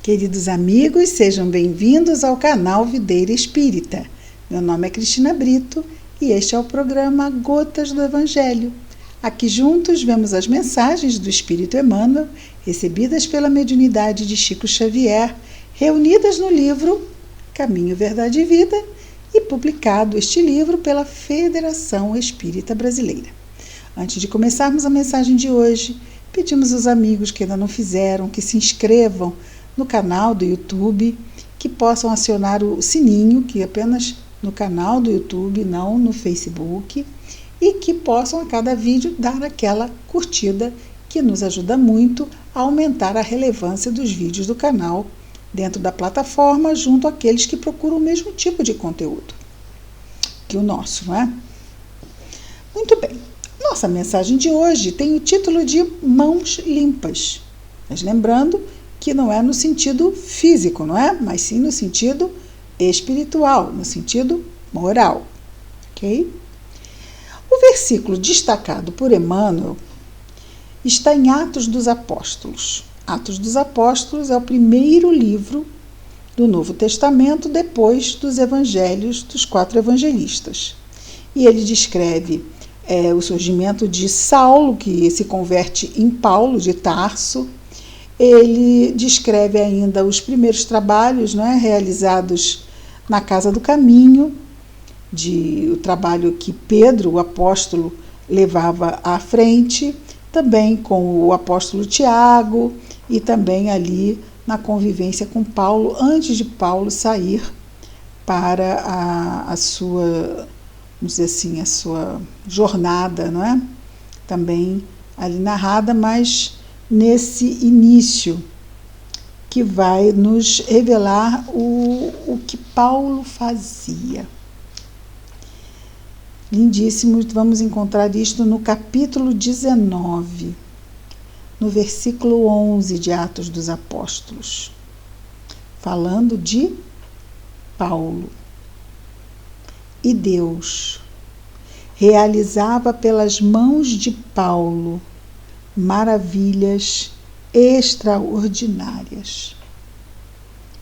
Queridos amigos, sejam bem-vindos ao canal Videira Espírita. Meu nome é Cristina Brito e este é o programa Gotas do Evangelho. Aqui juntos vemos as mensagens do Espírito Emmanuel, recebidas pela mediunidade de Chico Xavier, reunidas no livro Caminho, Verdade e Vida e publicado este livro pela Federação Espírita Brasileira. Antes de começarmos a mensagem de hoje, pedimos aos amigos que ainda não fizeram, que se inscrevam no canal do YouTube, que possam acionar o sininho, que é apenas no canal do YouTube, não no Facebook, e que possam a cada vídeo dar aquela curtida que nos ajuda muito a aumentar a relevância dos vídeos do canal dentro da plataforma, junto àqueles que procuram o mesmo tipo de conteúdo que o nosso, não é? Muito bem. Nossa mensagem de hoje tem o título de Mãos Limpas. Mas lembrando que não é no sentido físico, não é? Mas sim no sentido espiritual, no sentido moral. Ok? O versículo destacado por Emmanuel está em Atos dos Apóstolos. Atos dos Apóstolos é o primeiro livro do Novo Testamento depois dos evangelhos dos 4 evangelistas. E ele descreve o surgimento de Saulo, que se converte em Paulo de Tarso. Ele descreve ainda os primeiros trabalhos, né, realizados na Casa do Caminho, o trabalho que Pedro, o apóstolo, levava à frente, também com o apóstolo Tiago e também ali na convivência com Paulo, antes de Paulo sair para a sua, vamos dizer assim, a sua jornada, não é? Também ali narrada, mas nesse início que vai nos revelar o que Paulo fazia. Lindíssimo, vamos encontrar isto no capítulo 19, no versículo 11 de Atos dos Apóstolos, falando de Paulo. E Deus realizava pelas mãos de Paulo maravilhas extraordinárias.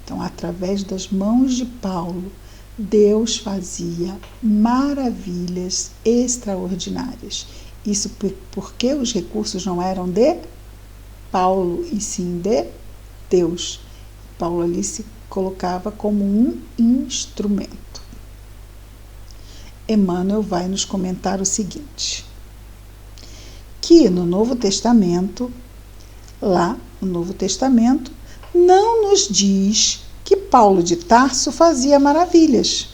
Então, através das mãos de Paulo, Deus fazia maravilhas extraordinárias. Isso porque os recursos não eram de Paulo, e sim de Deus. Paulo ali se colocava como um instrumento. Emmanuel vai nos comentar o seguinte: que no Novo Testamento, lá no Novo Testamento, não nos diz que Paulo de Tarso fazia maravilhas,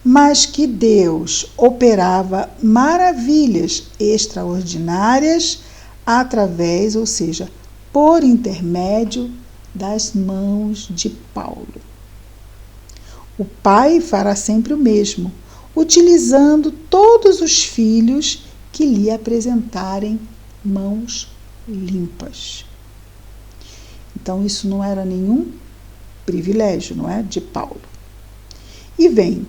mas que Deus operava maravilhas extraordinárias através, ou seja, por intermédio das mãos de Paulo. O Pai fará sempre o mesmo, utilizando todos os filhos que lhe apresentarem mãos limpas. Então, isso não era nenhum privilégio, não é? De Paulo. E vem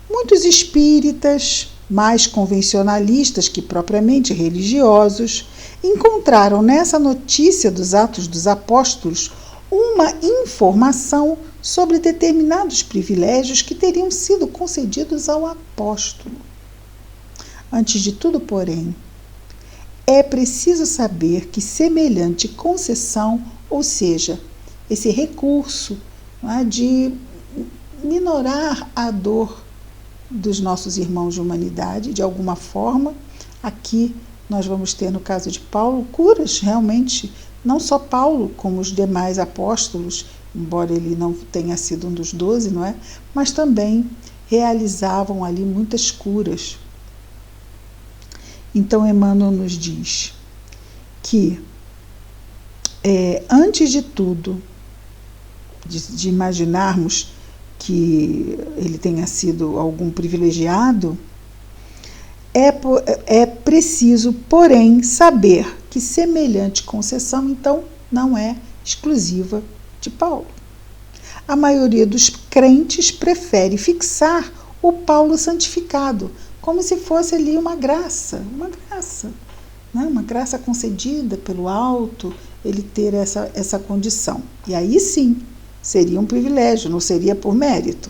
muitos espíritas, mais convencionalistas que propriamente religiosos, encontraram nessa notícia dos Atos dos Apóstolos uma informação sobre determinados privilégios que teriam sido concedidos ao apóstolo. Antes de tudo, porém, é preciso saber que semelhante concessão, ou seja, esse recurso, não é, de minorar a dor dos nossos irmãos de humanidade, de alguma forma, aqui nós vamos ter, no caso de Paulo, curas realmente, não só Paulo, como os demais apóstolos, embora ele não tenha sido um dos 12, não é? Mas também realizavam ali muitas curas. Então, Emmanuel nos diz que, antes de tudo, de imaginarmos que ele tenha sido algum privilegiado, é preciso, porém, saber que semelhante concessão, então, não é exclusiva de Paulo. A maioria dos crentes prefere fixar o Paulo santificado, como se fosse ali uma graça, né? Uma graça concedida pelo alto, ele ter essa condição. E aí sim, seria um privilégio, não seria por mérito.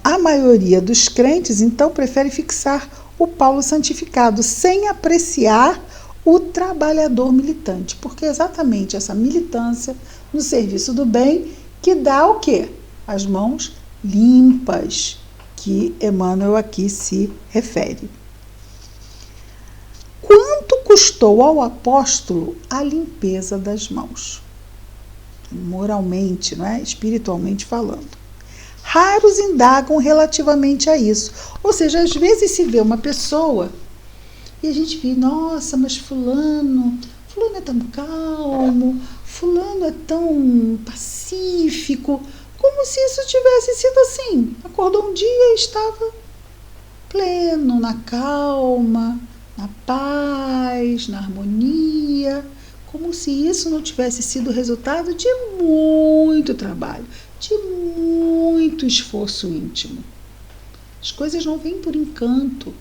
A maioria dos crentes, então, prefere fixar o Paulo santificado, sem apreciar o trabalhador militante, porque é exatamente essa militância no serviço do bem que dá o quê? As mãos limpas, que Emmanuel aqui se refere. Quanto custou ao apóstolo a limpeza das mãos? Moralmente, não é? Espiritualmente falando. Raros indagam relativamente a isso. Ou seja, às vezes se vê uma pessoa e a gente vê, nossa, mas fulano é tão calmo, fulano é tão pacífico, como se isso tivesse sido assim. Acordou um dia e estava pleno, na calma, na paz, na harmonia, como se isso não tivesse sido resultado de muito trabalho, de muito esforço íntimo. As coisas não vêm por encanto.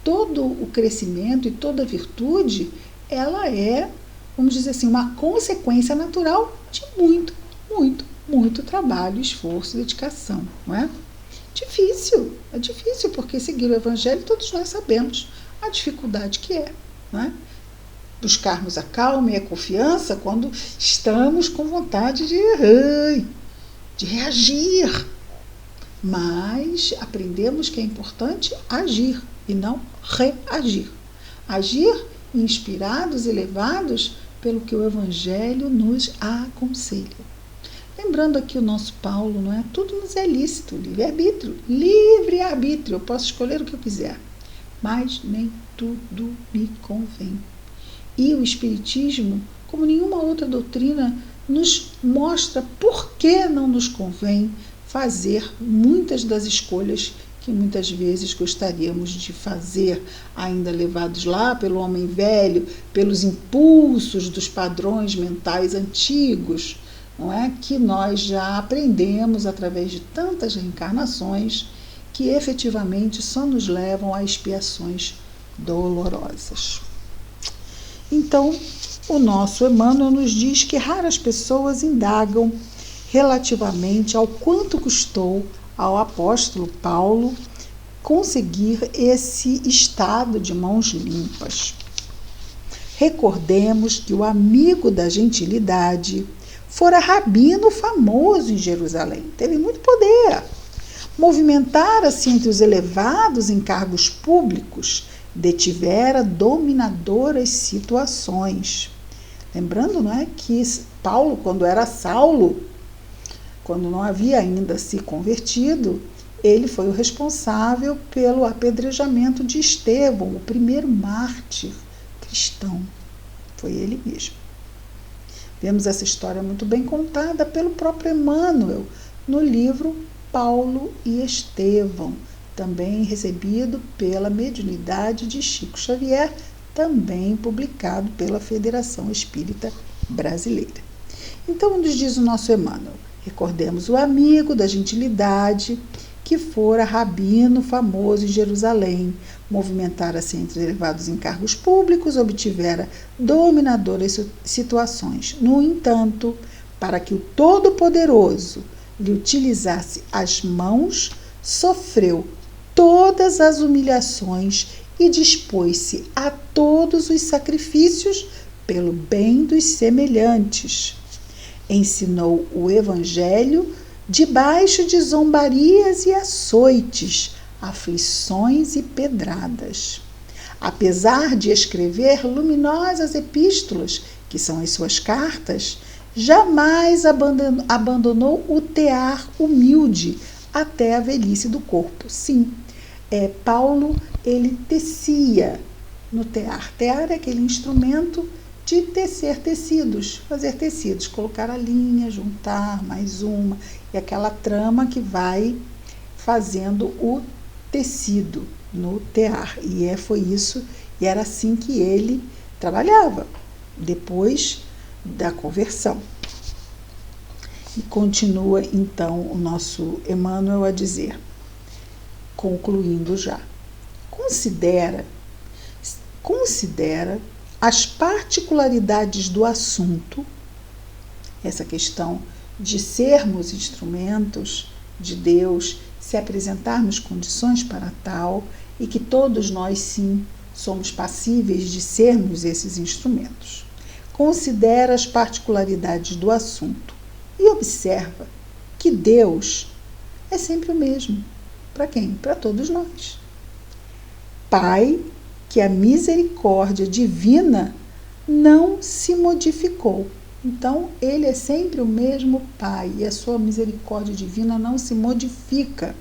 Todo o crescimento e toda a virtude, ela é, vamos dizer assim, uma consequência natural de muito trabalho, esforço, dedicação, não é? É difícil, porque seguir o Evangelho todos nós sabemos a dificuldade que é, não é? Buscarmos a calma e a confiança quando estamos com vontade de reagir. Mas aprendemos que é importante agir e não reagir. Agir inspirados e levados pelo que o Evangelho nos aconselha. Lembrando aqui o nosso Paulo, não é? Tudo nos é lícito, livre-arbítrio. Livre-arbítrio, eu posso escolher o que eu quiser, mas nem tudo me convém. E o Espiritismo, como nenhuma outra doutrina, nos mostra por que não nos convém fazer muitas das escolhas que muitas vezes gostaríamos de fazer, ainda levados lá pelo homem velho, pelos impulsos dos padrões mentais antigos, não é? Que nós já aprendemos através de tantas reencarnações que efetivamente só nos levam a expiações dolorosas. Então, o nosso Emmanuel nos diz que raras pessoas indagam relativamente ao quanto custou ao apóstolo Paulo conseguir esse estado de mãos limpas. Recordemos que o amigo da gentilidade fora rabino famoso em Jerusalém, teve muito poder, movimentara-se entre os elevados em cargos públicos, detivera dominadoras situações. Lembrando, não é, que Paulo, quando era Saulo, quando não havia ainda se convertido, ele foi o responsável pelo apedrejamento de Estevão, o primeiro mártir cristão. Foi ele mesmo. Vemos essa história muito bem contada pelo próprio Emmanuel no livro Paulo e Estevão, também recebido pela mediunidade de Chico Xavier, também publicado pela Federação Espírita Brasileira. Então, nos diz o nosso Emmanuel, recordemos o amigo da gentilidade, que fora rabino famoso em Jerusalém, movimentara-se entre elevados encargos públicos, obtivera dominadoras situações. No entanto, para que o Todo-Poderoso lhe utilizasse as mãos, sofreu todas as humilhações e dispôs-se a todos os sacrifícios pelo bem dos semelhantes. Ensinou o Evangelho debaixo de zombarias e açoites, aflições e pedradas. Apesar de escrever luminosas epístolas, que são as suas cartas, jamais abandonou o tear humilde até a velhice do corpo. Sim, Paulo, ele tecia no tear. Tear é aquele instrumento de tecer tecidos, fazer tecidos, colocar a linha, juntar mais uma, e aquela trama que vai fazendo o tecido no tear. E foi isso, e era assim que ele trabalhava, depois da conversão. E continua então o nosso Emmanuel a dizer, concluindo já, considera as particularidades do assunto essa questão de sermos instrumentos de Deus, se apresentarmos condições para tal, e que todos nós, sim, somos passíveis de sermos esses instrumentos. Considera as particularidades do assunto e observa que Deus é sempre o mesmo. Para quem? Para todos nós. Pai, que a misericórdia divina não se modificou. Então, ele é sempre o mesmo Pai e a sua misericórdia divina não se modifica,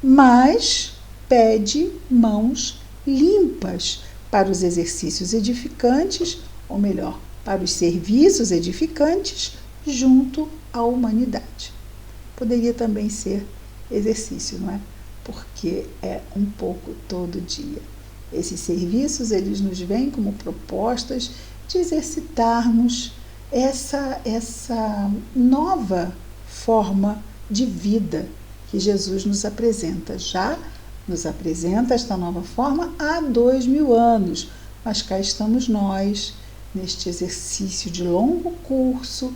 mas pede mãos limpas para os exercícios edificantes, ou melhor, para os serviços edificantes junto à humanidade. Poderia também ser exercício, não é? Porque é um pouco todo dia. Esses serviços, eles nos vêm como propostas de exercitarmos essa nova forma de vida que Jesus nos apresenta. Já nos apresenta esta nova forma há 2000 anos, mas cá estamos nós, neste exercício de longo curso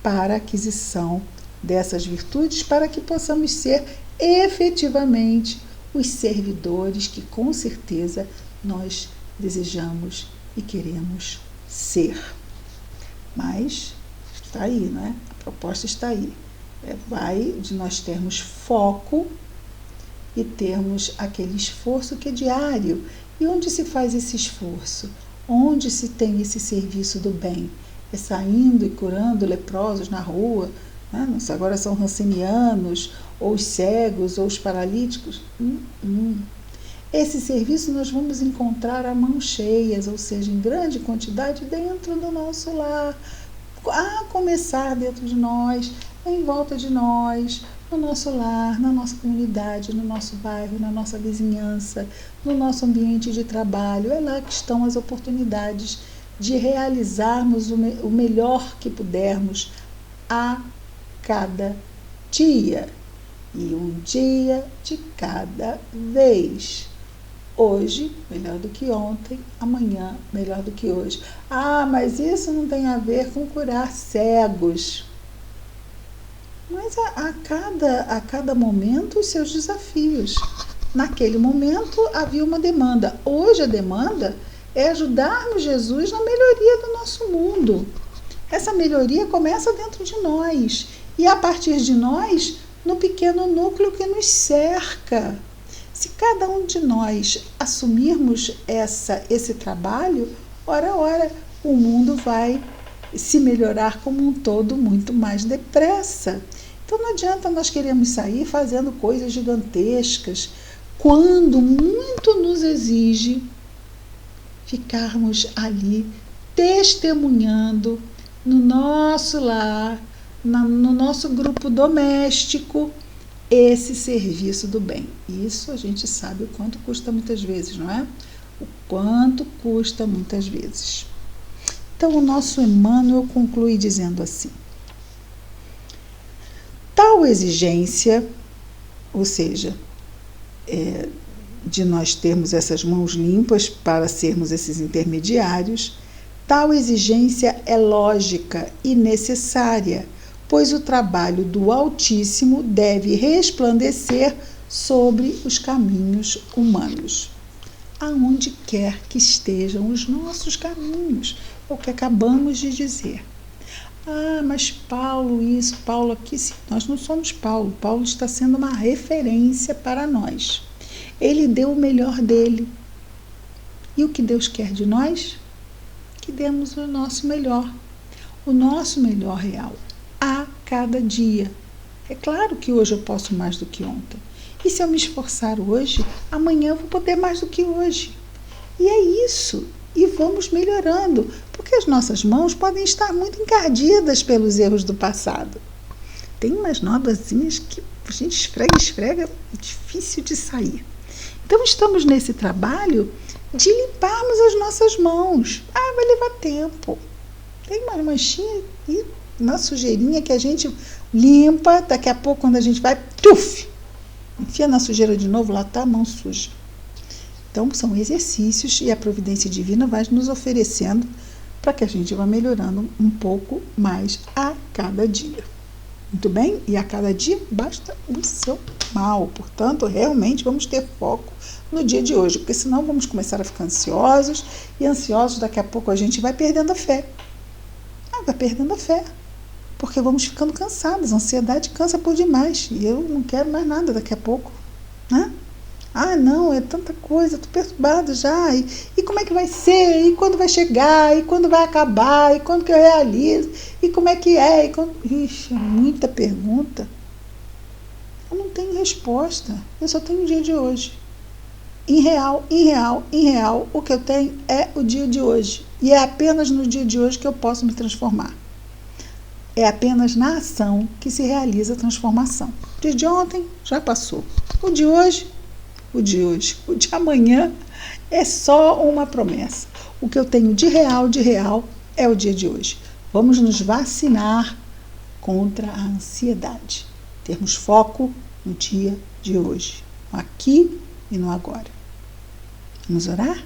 para a aquisição dessas virtudes, para que possamos ser efetivamente os servidores que com certeza nós desejamos e queremos ser. Mas está aí, não é? A proposta está aí. Vai de nós termos foco e termos aquele esforço que é diário. E onde se faz esse esforço? Onde se tem esse serviço do bem? É saindo e curando leprosos na rua, né? Agora são rancenianos, ou os cegos, ou os paralíticos. Esse serviço nós vamos encontrar a mãos cheias, ou seja, em grande quantidade dentro do nosso lar, a começar dentro de nós, em volta de nós, no nosso lar, na nossa comunidade, no nosso bairro, na nossa vizinhança, no nosso ambiente de trabalho. É lá que estão as oportunidades de realizarmos o melhor que pudermos a cada dia. E um dia de cada vez. Hoje, melhor do que ontem, amanhã, melhor do que hoje. Mas isso não tem a ver com curar cegos. Mas a cada momento, os seus desafios. Naquele momento, havia uma demanda. Hoje, a demanda é ajudarmos Jesus na melhoria do nosso mundo. Essa melhoria começa dentro de nós. E, a partir de nós, no pequeno núcleo que nos cerca. Se cada um de nós assumirmos esse trabalho, ora, o mundo vai se melhorar como um todo muito mais depressa. Então não adianta nós queremos sair fazendo coisas gigantescas, quando muito nos exige ficarmos ali testemunhando no nosso lar, no nosso grupo doméstico, esse serviço do bem. Isso a gente sabe o quanto custa muitas vezes, não é? O quanto custa muitas vezes. Então, o nosso Emmanuel conclui dizendo assim: tal exigência, ou seja, de nós termos essas mãos limpas para sermos esses intermediários, tal exigência é lógica e necessária, pois o trabalho do Altíssimo deve resplandecer sobre os caminhos humanos, aonde quer que estejam os nossos caminhos, é o que acabamos de dizer. Mas Paulo isso, Paulo aqui, sim, nós não somos Paulo. Paulo está sendo uma referência para nós. Ele deu o melhor dele. E o que Deus quer de nós? Que demos o nosso melhor real, a cada dia. É claro que hoje eu posso mais do que ontem. E se eu me esforçar hoje, amanhã eu vou poder mais do que hoje. E é isso. E vamos melhorando, porque as nossas mãos podem estar muito encardidas pelos erros do passado. Tem umas novazinhas que a gente esfrega, é difícil de sair. Então estamos nesse trabalho de limparmos as nossas mãos. Vai levar tempo. Tem uma manchinha e uma sujeirinha que a gente limpa, daqui a pouco quando a gente vai, enfia na sujeira de novo, lá está a mão suja. Então, são exercícios e a providência divina vai nos oferecendo para que a gente vá melhorando um pouco mais a cada dia. Muito bem? E a cada dia basta o seu mal. Portanto, realmente vamos ter foco no dia de hoje, porque senão vamos começar a ficar ansiosos, e ansiosos daqui a pouco a gente vai perdendo a fé. Vai perdendo a fé, porque vamos ficando cansados. A ansiedade cansa por demais, e eu não quero mais nada daqui a pouco, né? Não, é tanta coisa, estou perturbada já, e como é que vai ser, e quando vai chegar, e quando vai acabar, e quando que eu realizo, e como é que é, e quando... Ixi, é muita pergunta. Eu não tenho resposta, eu só tenho o dia de hoje. Em real, o que eu tenho é o dia de hoje, e é apenas no dia de hoje que eu posso me transformar. É apenas na ação que se realiza a transformação. O dia de ontem já passou, o de hoje, o de amanhã é só uma promessa. O que eu tenho de real é o dia de hoje. Vamos nos vacinar contra a ansiedade. Termos foco no dia de hoje, no aqui e no agora. Vamos orar?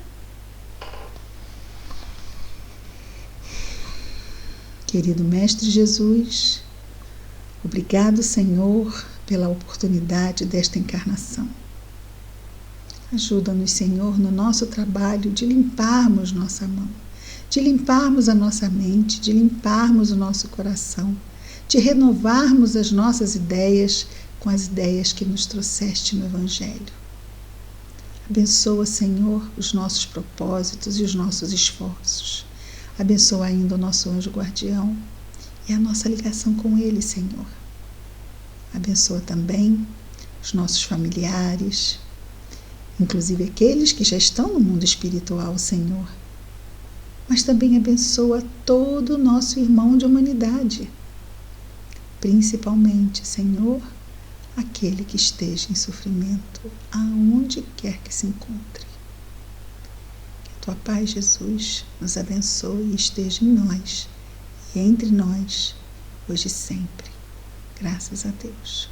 Querido Mestre Jesus, obrigado, Senhor, pela oportunidade desta encarnação. Ajuda-nos, Senhor, no nosso trabalho de limparmos nossa mão, de limparmos a nossa mente, de limparmos o nosso coração, de renovarmos as nossas ideias com as ideias que nos trouxeste no Evangelho. Abençoa, Senhor, os nossos propósitos e os nossos esforços. Abençoa ainda o nosso anjo guardião e a nossa ligação com ele, Senhor. Abençoa também os nossos familiares, inclusive aqueles que já estão no mundo espiritual, Senhor. Mas também abençoa todo o nosso irmão de humanidade, principalmente, Senhor, aquele que esteja em sofrimento, aonde quer que se encontre. Que a tua paz, Jesus, nos abençoe e esteja em nós e entre nós, hoje e sempre. Graças a Deus.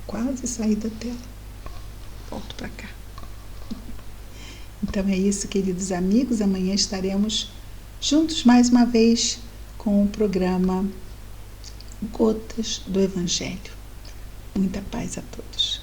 Quase saí da tela. Volto para cá. Então é isso, queridos amigos. Amanhã estaremos juntos mais uma vez com o programa Gotas do Evangelho. Muita paz a todos.